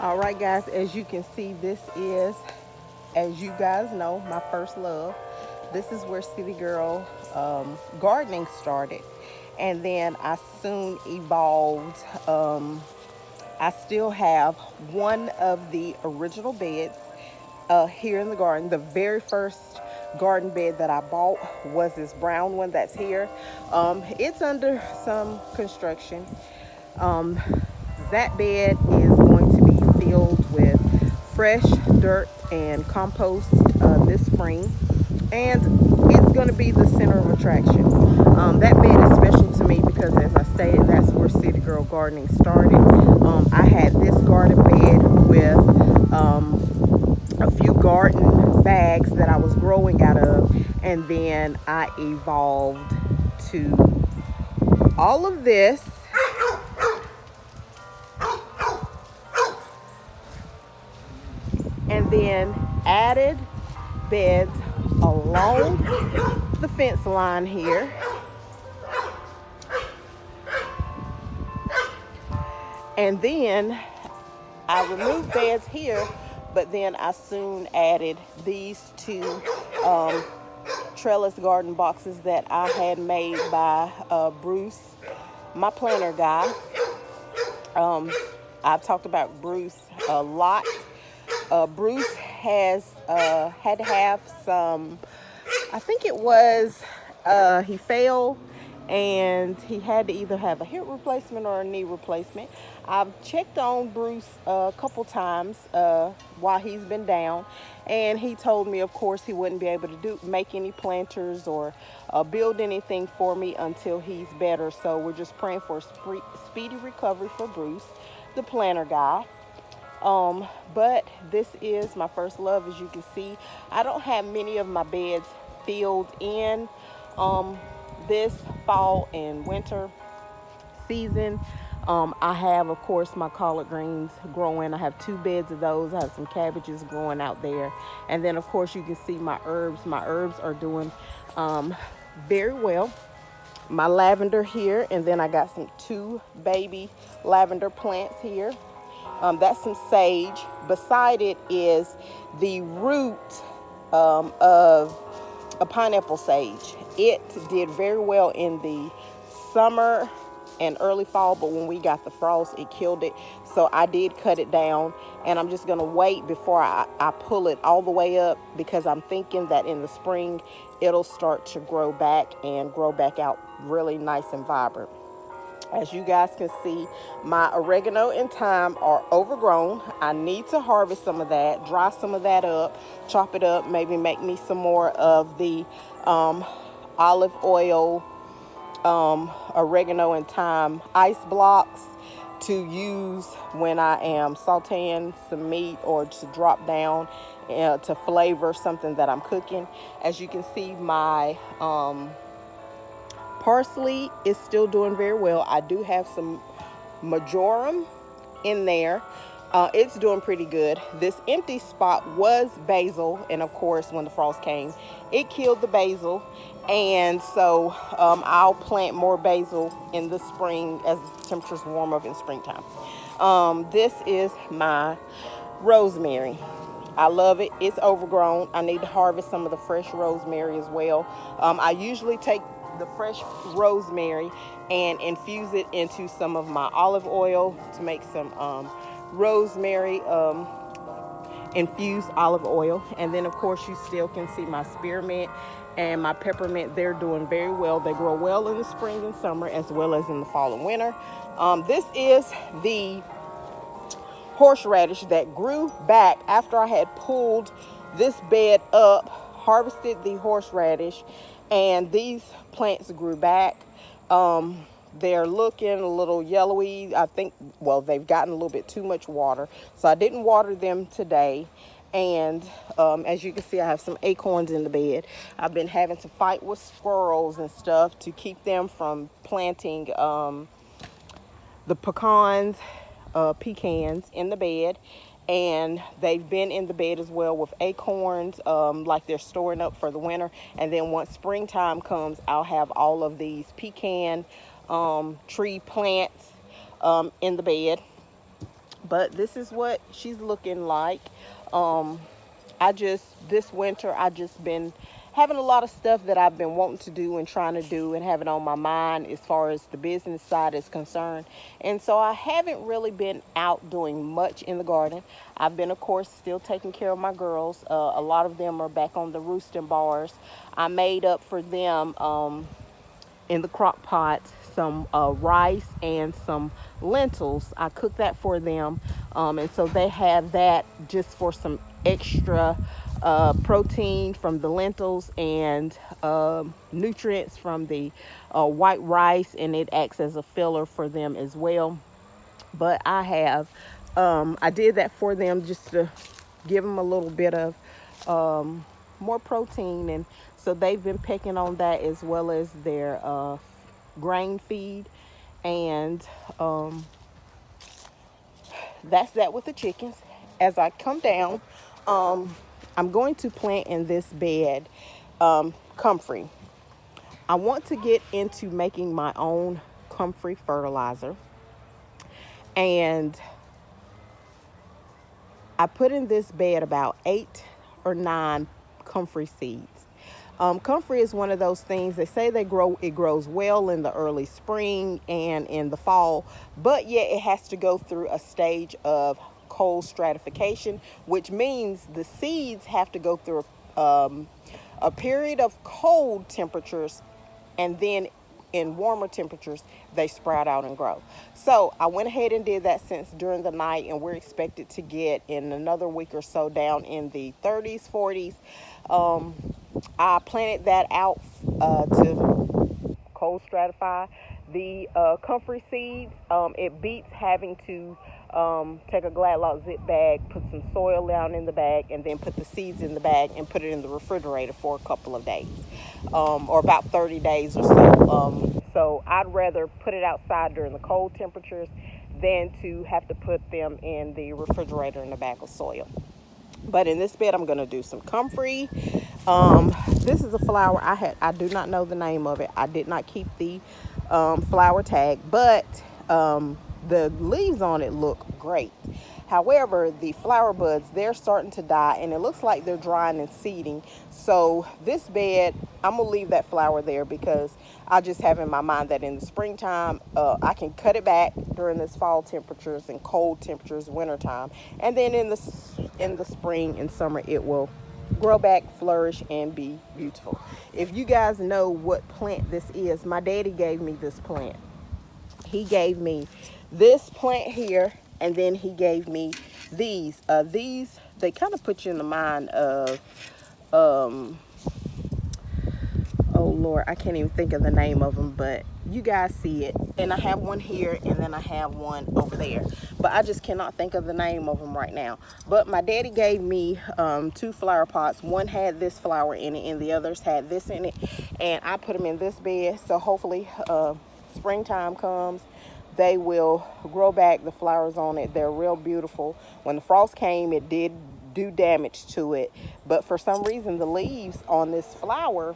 All right, guys, as you can see, this is, as you guys know, my first love. This is where City Girl gardening started. And then I soon evolved. I still have one of the original beds here in the garden. The very first garden bed that I bought was this brown one that's here. It's under some construction. Um, that bed is going to be filled with fresh dirt and compost this spring, and it's going to be the center of attraction. That bed is special to me because, as I stated, that's where City Girl Gardening started. I had this garden bed with a few garden bags that I was growing out of, and then I evolved to all of this, and then added beds along the fence line here. And then I removed beds here, but then I soon added these two trellis garden boxes that I had made by Bruce, my planner guy. I've talked about Bruce a lot. Bruce has had to have some, I think it was, he fell and he had to either have a hip replacement or a knee replacement. I've checked on Bruce a couple times while he's been down, and he told me, of course, he wouldn't be able to make any planters or build anything for me until he's better. So we're just praying for a speedy recovery for Bruce, the planner guy. But this is my first love. As you can see, I don't have many of my beds filled in this fall and winter season. I have, of course, my collard greens growing. I have 2 beds of those. I have some cabbages growing out there. And then, of course, you can see my herbs. My herbs are doing very well. My lavender here, and then I got some 2 baby lavender plants here. That's some sage. Beside it is the root of a pineapple sage. It did very well in the summer and early fall, but when we got the frost, it killed it. So I did cut it down, and I'm just going to wait before I pull it all the way up, because I'm thinking that in the spring it'll start to grow back and grow back out really nice and vibrant. As you guys can see, my oregano and thyme are overgrown. I need to harvest some of that, dry some of that up, chop it up, maybe make me some more of the olive oil, oregano and thyme ice blocks to use when I am sauteing some meat or to drop down to flavor something that I'm cooking. As you can see, my parsley is still doing very well. I do have some marjoram in there. It's doing pretty good. This empty spot was basil, and of course, when the frost came, it killed the basil. And so I'll plant more basil in the spring as the temperatures warm up in springtime. This is my rosemary. I love it. It's overgrown. I need to harvest some of the fresh rosemary as well. I usually take the fresh rosemary and infuse it into some of my olive oil to make some rosemary infused olive oil. And then, of course, you still can see my spearmint and my peppermint. They're doing very well. They grow well in the spring and summer, as well as in the fall and winter. This is the horseradish that grew back after I had pulled this bed up, harvested the horseradish, and these plants grew back. They're looking a little yellowy. I think, well, they've gotten a little bit too much water, so I didn't water them today. And as you can see, I have some acorns in the bed. I've been having to fight with squirrels and stuff to keep them from planting the pecans in the bed. And they've been in the bed as well with acorns, like they're storing up for the winter. And then once springtime comes, I'll have all of these pecan tree plants in the bed. but this is what she's looking like. This winter, I just been having a lot of stuff that I've been wanting to do and trying to do and having on my mind as far as the business side is concerned. And so I haven't really been out doing much in the garden. I've been, of course, still taking care of my girls. A lot of them are back on the roosting bars. I made up for them in the crock pot some rice and some lentils. I cooked that for them, and so they have that just for some extra protein from the lentils and nutrients from the white rice, and it acts as a filler for them as well. But I did that for them just to give them a little bit of more protein, and so they've been pecking on that as well as their grain feed. And that's that with the chickens. As I come down, I'm going to plant in this bed comfrey. I want to get into making my own comfrey fertilizer, and I put in this bed about 8 or 9 comfrey seeds. Comfrey is one of those things, they say it grows well in the early spring and in the fall, but yet it has to go through a stage of cold stratification, which means the seeds have to go through a period of cold temperatures, and then in warmer temperatures they sprout out and grow. So I went ahead and did that since during the night, and we're expected to get in another week or so down in the 30s, 40s. I planted that out to cold stratify the comfrey seeds. It beats having to take a Gladlock zip bag, put some soil down in the bag, and then put the seeds in the bag and put it in the refrigerator for a couple of days, or about 30 days or so. So I'd rather put it outside during the cold temperatures than to have to put them in the refrigerator in a bag of soil. But in this bed, I'm going to do some comfrey. This is a flower I do not know the name of it. I did not keep the flower tag, but the leaves on it look great. However, the flower buds, they're starting to die, and it looks like they're drying and seeding. So this bed, I'm going to leave that flower there because I just have in my mind that in the springtime, I can cut it back during this fall temperatures and cold temperatures, wintertime. And then in the spring and summer, it will grow back, flourish, and be beautiful. If you guys know what plant this is, my daddy gave me this plant. He gave me this plant here, and then he gave me these. These, they kind of put you in the mind of, oh Lord, I can't even think of the name of them, but you guys see it. And I have one here, and then I have one over there, but I just cannot think of the name of them right now. But my daddy gave me 2 flower pots. One had this flower in it, and the others had this in it, and I put them in this bed. So hopefully springtime comes, they will grow back. The flowers on it, they're real beautiful. When the frost came, it did do damage to it, but for some reason the leaves on this flower,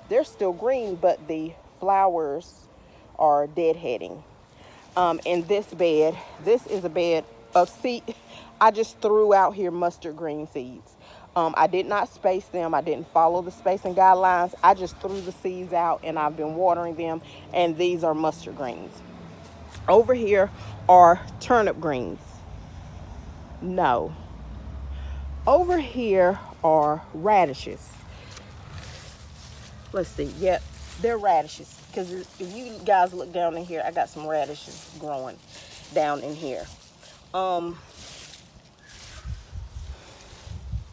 they're still green, but the flowers are deadheading. In this bed, this is a bed of seed. I just threw out here mustard green seeds. I did not space them. I didn't follow the spacing guidelines. I just threw the seeds out, and I've been watering them, and these are mustard greens. Over here are turnip greens. No. Over here are radishes. Let's see. Yep, they're radishes. Because if you guys look down in here, I got some radishes growing down in here.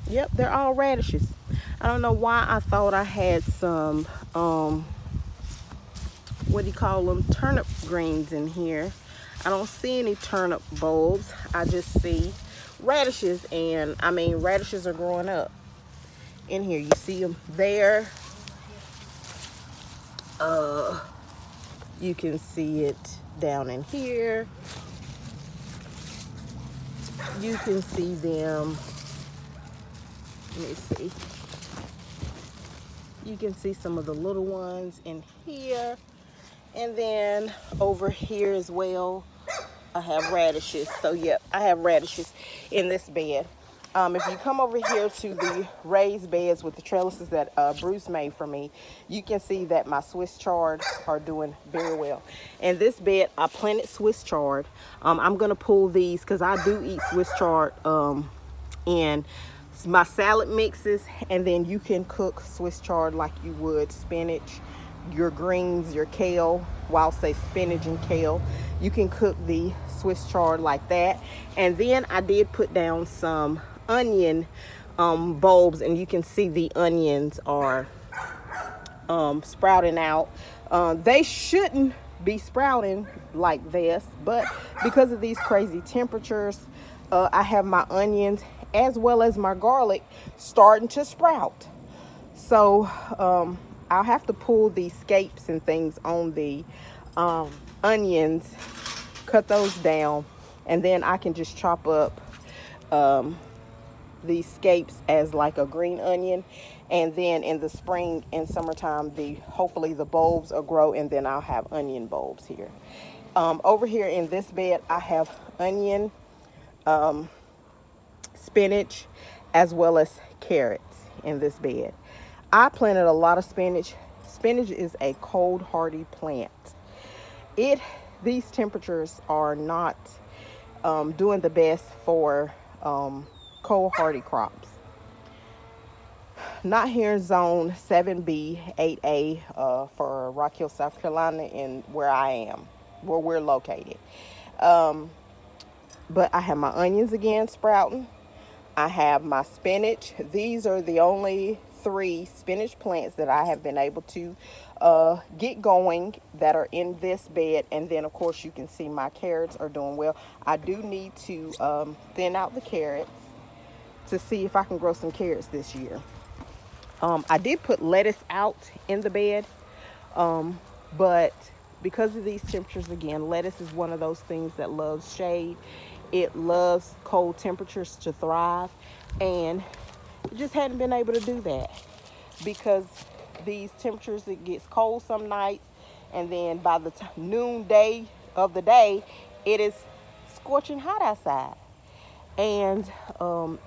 Yep, they're all radishes. I don't know why I thought I had some, what do you call them, turnip greens in here. I don't see any turnip bulbs. I just see radishes, and I mean, radishes are growing up in here. You see them there. You can see it down in here. You can see them. Let me see. You can see some of the little ones in here. And then over here as well, I have radishes. So yep, I have radishes in this bed. If you come over here to the raised beds with the trellises that Bruce made for me, you can see that my Swiss chard are doing very well. In this bed, I planted Swiss chard. I'm gonna pull these because I do eat Swiss chard in my salad mixes, and then you can cook Swiss chard like you would spinach, your greens, your kale. Well, I'll say spinach and kale. You can cook the Swiss chard like that. And then I did put down some onion bulbs, and you can see the onions are sprouting out. They shouldn't be sprouting like this, but because of these crazy temperatures, I have my onions as well as my garlic starting to sprout. So I'll have to pull the scapes and things on the onions, cut those down, and then I can just chop up these scapes as like a green onion. And then in the spring and summertime, hopefully the bulbs will grow, and then I'll have onion bulbs here. Over here in this bed, I have onion, spinach, as well as carrots in this bed. I planted a lot of spinach. Spinach is a cold hardy plant. These temperatures are not doing the best for cold hardy crops. Not here in zone 7B, 8A for Rock Hill, South Carolina, and where I am, where we're located. But I have my onions again sprouting. I have my spinach. These are the only 3 spinach plants that I have been able to get going that are in this bed. And then of course you can see my carrots are doing well. I do need to thin out the carrots to see if I can grow some carrots this year. I did put lettuce out in the bed, but because of these temperatures, again, lettuce is one of those things that loves shade. It loves cold temperatures to thrive, and it just hadn't been able to do that because these temperatures, it gets cold some nights, and then by the noonday of the day, it is scorching hot outside. And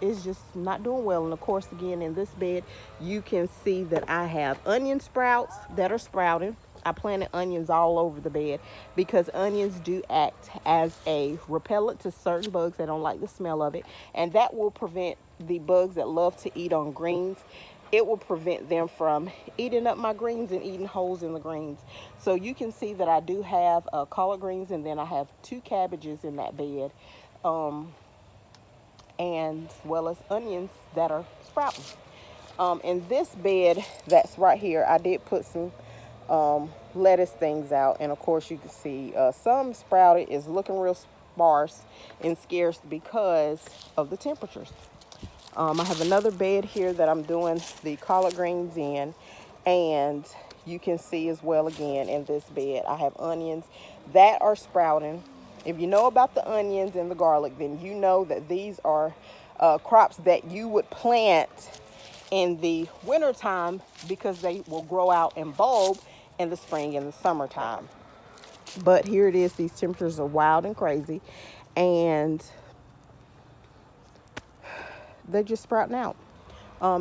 it's just not doing well. And of course, again, in this bed, you can see that I have onion sprouts that are sprouting. I planted onions all over the bed because onions do act as a repellent to certain bugs that don't like the smell of it, and that will prevent the bugs that love to eat on greens. It will prevent them from eating up my greens and eating holes in the greens. So you can see that I do have collard greens, and then I have 2 cabbages in that bed, and as well as onions that are sprouting. In this bed that's right here, I did put some lettuce things out, and of course you can see some sprouted is looking real sparse and scarce because of the temperatures. I have another bed here that I'm doing the collard greens in, and you can see as well again in this bed I have onions that are sprouting. If you know about the onions and the garlic, then you know that these are crops that you would plant in the wintertime because they will grow out and bulb in the spring and the summertime. But here it is, these temperatures are wild and crazy, and they're just sprouting out.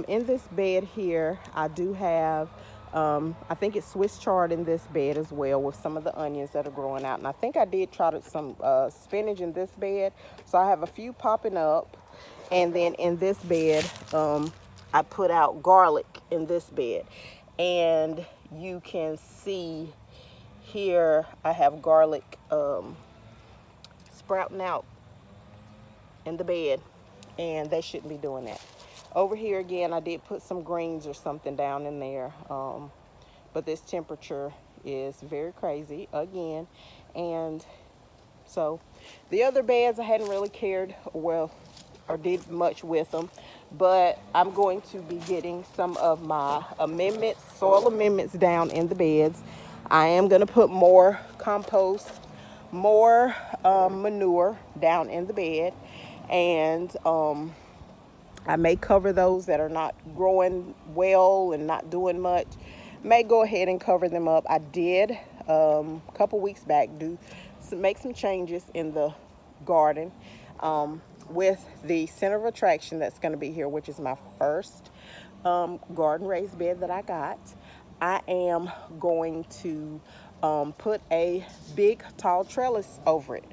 In this bed here, I do have, I think it's Swiss chard in this bed as well with some of the onions that are growing out. And I think I did try some spinach in this bed. So I have a few popping up. And then in this bed, I put out garlic in this bed. And you can see here, I have garlic sprouting out in the bed. And they shouldn't be doing that. Over here again, I did put some greens or something down in there, but this temperature is very crazy again. And so the other beds I hadn't really cared or did much with them, but I'm going to be getting some of my soil amendments down in the beds. I am going to put more compost, more manure down in the bed, and I may cover those that are not growing well and not doing much. May go ahead and cover them up. I did a couple weeks back do make some changes in the garden with the center of attraction that's going to be here, which is my first garden raised bed that I got. I am going to put a big tall trellis over it.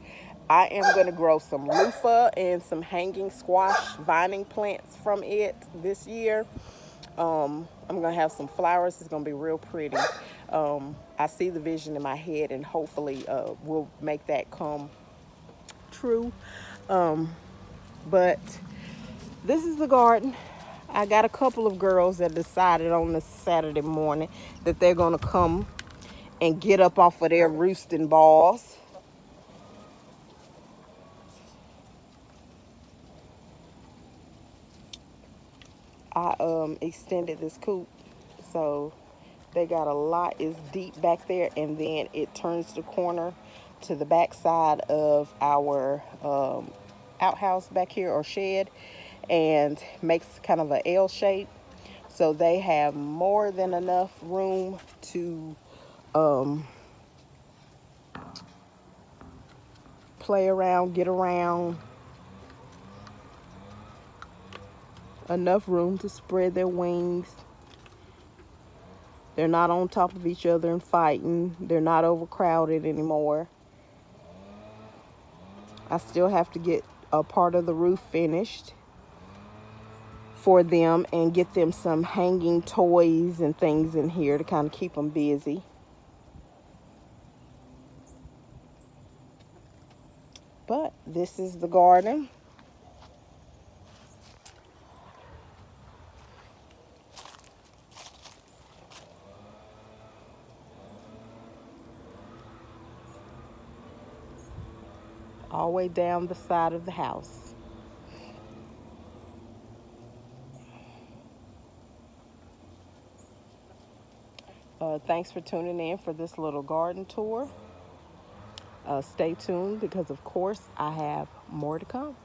I am going to grow some loofah and some hanging squash vining plants from it this year. I'm going to have some flowers. It's going to be real pretty. I see the vision in my head, and hopefully we'll make that come true. But this is the garden. I got a couple of girls that decided on this Saturday morning that they're going to come and get up off of their roosting balls. I extended this coop, so they got a lot is deep back there, and then it turns the corner to the back side of our outhouse back here, or shed, and makes kind of an L shape. So they have more than enough room to play around, get around, enough room to spread their wings. They're not on top of each other and fighting. They're not overcrowded anymore. I still have to get a part of the roof finished for them and get them some hanging toys and things in here to kind of keep them busy. But this is the garden. All the way down the side of the house. Thanks for tuning in for this little garden tour. Stay tuned because, of course, I have more to come.